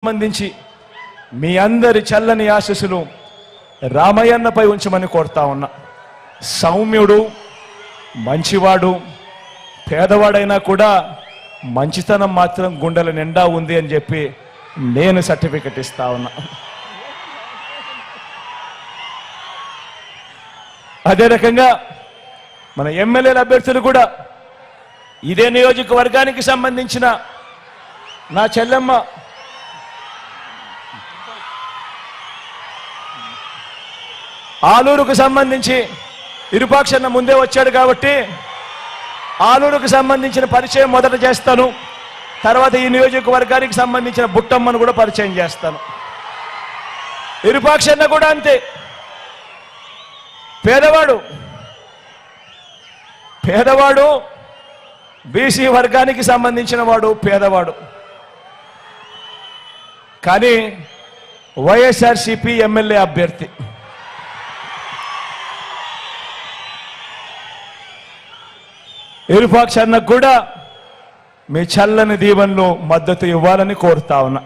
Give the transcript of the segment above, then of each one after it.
సంబంధించి మీ అందరి చల్లని ఆశీస్సులు రామయ్యన్నపై ఉంచమని కోరుతా ఉన్నా. సౌమ్యుడు, మంచివాడు, పేదవాడైనా కూడా మంచితనం మాత్రం గుండెల నిండా ఉంది అని చెప్పి నేను సర్టిఫికెట్ ఇస్తా ఉన్నా. అదే రకంగా మన ఎమ్మెల్యేల అభ్యర్థులు కూడా ఇదే నియోజకవర్గానికి సంబంధించిన నా చెల్లెమ్మ ఆలూరుకు సంబంధించి ఇరుపాక్షన్న ముందే వచ్చాడు కాబట్టి ఆలూరుకు సంబంధించిన పరిచయం మొదట చేస్తాను. తర్వాత ఈ నియోజకవర్గానికి సంబంధించిన బుట్టమ్మను కూడా పరిచయం చేస్తాను. ఇరుపాక్షన్న కూడా అంతే, పేదవాడు బీసీ వర్గానికి సంబంధించిన వాడు, పేదవాడు. కానీ వైఎస్ఆర్సీపీ ఎమ్మెల్యే అభ్యర్థి. ఇరుపాక్షన్నకు కూడా మీ చల్లని దీవెనలు మద్దతు ఇవ్వాలని కోరుతా ఉన్నా.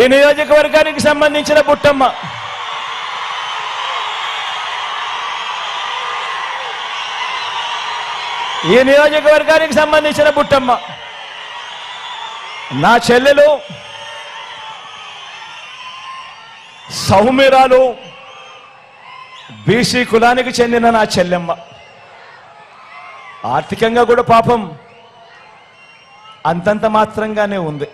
ఈ నియోజకవర్గానికి సంబంధించిన బుట్టమ్మ నా చెల్లెలు, సౌమ్యురాలు, బీసీ కులానికి చెందిన నా చెల్లెమ్మ. ఆర్థికంగా కూడా పాపం అంతంత మాత్రంగానే ఉంది.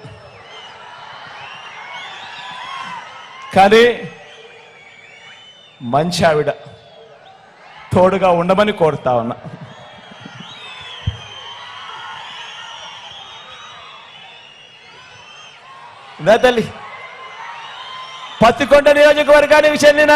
కానీ మంచి ఆవిడ, తోడుగా ఉండమని కోరుతా ఉన్నా. తల్లి, పత్తికొండ నియోజకవర్గానికి చెందిన